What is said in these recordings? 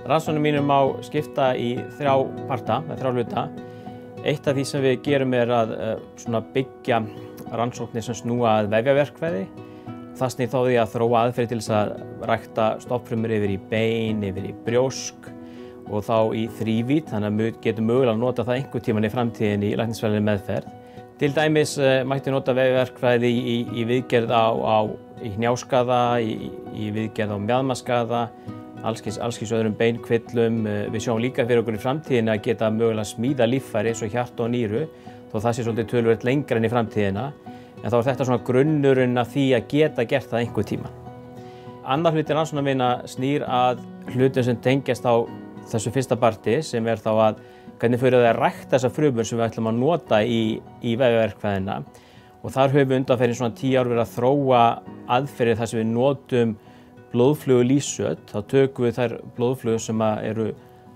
Rannsóknum mínum má skipta í þrjá parta, þrjá hluta. Eitt af því sem við gerum að byggja rannsóknir sem snúa að vefjaverkfræði. Það snýr þá því að þróa aðferðir til þess að rækta stofnfrumur yfir í bein, yfir í brjósk og þá í þrívídd, þannig að við getum mögulega að nota það einhvern tímann í framtíðinni í læknisfræðilegri meðferð. Til dæmis mætti nota vefjaverkfræði í viðgerð í hnjáskaða, í viðgerð á mjaðmaskaða, alls kyns öðrum beinkvillum. Við sjáum líka fyrir okkur í framtíðinni að geta mögulega smíða líffæri eins og hjarta og nýru, þó það sé svolítið töluvert lengra inn í framtíðina. En þá þetta svona grunnurinn af því að geta gert það einhvern tímann. Annar hluti rannsóknarvinna snýr að hlutum sem tengjast á þessu fyrsta parti, sem þá að hvernig fyrir það að rækta þessar frumur sem við ætlum að nota í vefjaverkfræðina. Og þar höfum við undanfarin svona 10 ár verið að þróa aðferðir þar sem við notum blóðflugulífsöt. Þá tökum við þær blóðflugur sem eru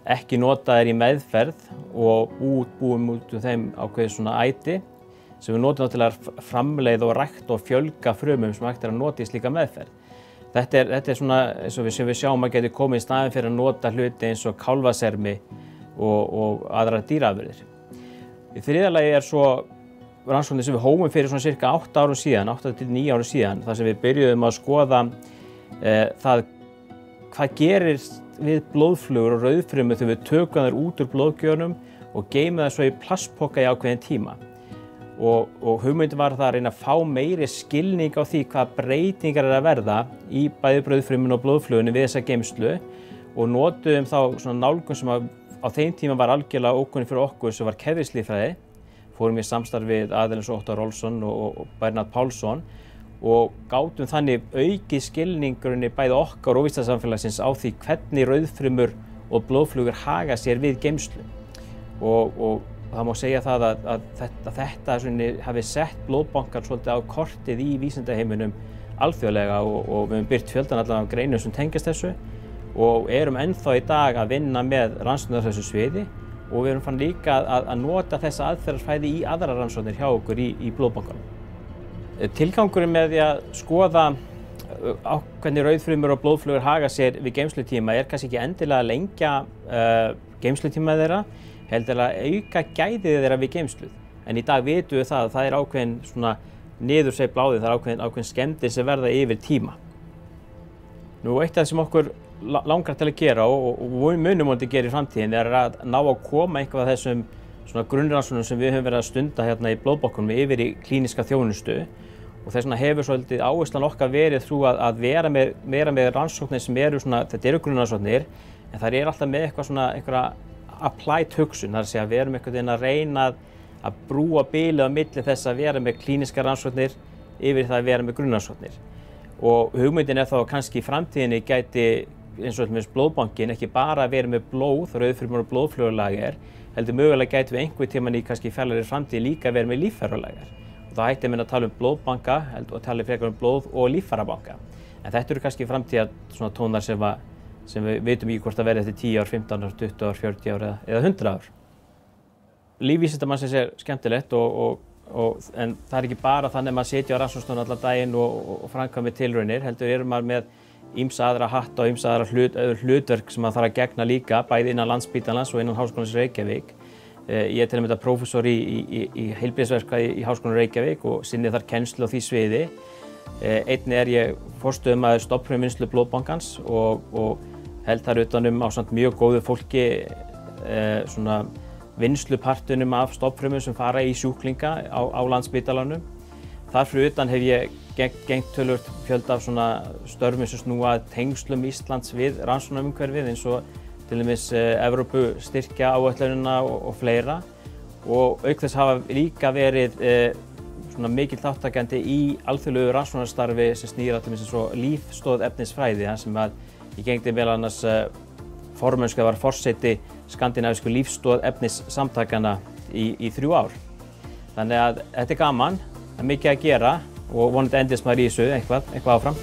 ekki notaðir í meðferð og búum út úr þeim ákveðið svona æti sem við notum til að framleiða og rækta og fjölga frumum sem hægt að nota í slíka meðferð. Þetta svona eins og við sjáum að geti komið í staðinn fyrir að nota hluti eins og kálfasermi og aðrar dýraafurðir. Í þriðja lagi svo rannsóknir sem við hófum fyrir svona cirka 8 árum síðan, 8 til 9 árum síðan, þar sem við byrjuðum að skoða það hvað gerist við blóðflugur og rauðfrumur þegar við tökum þær út úr blóðgjörnum og geymum það svo í plastpoka í ákveðinn tíma. Og hugmyndin var það að reyna að fá meiri skilning á því hvað breytingar að verða í bæði rauðfrumunni og blóðflugunni við þessa geymslu og notuðum þá svona nálgun sem á þeim tíma var algjörlega ókunni fyrir okkur sem var keðjuslíffræði. Fórum í samstarf við aðilinn eins og Óttar Rolfsson og Bernhard Pálsson og gátum þannig aukið skilningurinn bæði okkar og vísindasamfélagsins á því hvernig rauðfrumur og blóðflugur haga sér við geymslu. Og það má segja það að þetta hafi sett blóðbankar svolítið á kortið í vísindaheiminum alþjóðlega og við höfum birt fjöldan allan af greinum sem tengjast þessu og erum ennþá í dag að vinna með rannsóknir á þessu sviði og við erum fann líka að nota þessa aðferðarfræði í aðrar rannsóknir hjá okkur í blóðbankanum. Tilgangurinn með því að skoða hvernig rauðfrumur og blóðflugur haga sér við geymslutíma kannski ekki endilega að lengja geymslutíma þeirra, heldur að auka gæðið þeirra við geymslu. En í dag vitum við að það ákveðin svona niðursveifla á því, það ákveðin skemmdir sem verða yfir tíma. Nú eitt af það sem okkur langar til að gera og munum vonandi gera í framtíðinni að ná að koma eitthvað af þessum svona grunnrannsóknum sem við höfum verið að stunda hérna í blóðbankunum yfir í klíníska þjónustu og þess vegna hefur svolítið áherslan okkar verið að vera með rannsóknir sem þetta eru grunnrannsóknir en það alltaf með einhverja applied hugsun, það að segja að við erum einhvern veginn að reyna að brúa bilið á milli þess að vera með klínískar rannsóknir yfir það að vera með grunnrannsóknir. Og hugmyndin þá kannski í framtíðinni gæti eins og með blóðbankin ekki bara að vera með blóð, rauðfrumur og blóðflugulager, heldur mögulega gæti við einhvern tímann í kannski fjarlægri framtíð líka vera með líffæralager. Og þá ætti að tala blóðbanka og tala frekar blóð- og líffærabanka. En þetta eru kannski framtíðar svona tónar sem við vitum ekki hvort að verði eftir 10 ár, 15 ár, 20 ár, 40 ár eða 100 ár. Líf vísindamannsins skemmtilegt en það ekki bara þannig að maður sitja á rannsóknarstofunni allan daginn og framkvæmir tilraunir, heldur maður með ýmsa aðra hatta og ýmsa aðra hlutverk sem maður þarf að gegna líka, bæði innan Landspítalans og innan Háskólans í Reykjavík. Ég til að mynda prófessor í heilbrigðisverkfræði í Háskólanum í Reykjavík og sinni þar kennslu á því sviði. Einnig ég forstöðumaður stofnfrumuvinnslu blóðbankans og held þar utanum ásamt mjög góðu fólki svona vinnslupartunum af stofnfrumum sem fara í sjúklinga á Landspítalanum. Þar fyrir utan hef ég gegnt töluvert fjölda af svona störfum sem snúa að tengslum Íslands við rannsóknarumhverfið eins og til dæmis Evrópustyrkja áætlunina og fleira. Og auk þess hafa líka verið svona mikill þátttakandi í alþjóðlegu rannsóknarstarfi sem snýr að lífstoðefnisfræði, þar sem ég gegndi meðal annars formennska var forseti skandinavísku lífstoðefnissamtakanna í 3 ár. Þannig að þetta gaman, það mikið að gera og vonandi endist maður í þessu eitthvað áfram.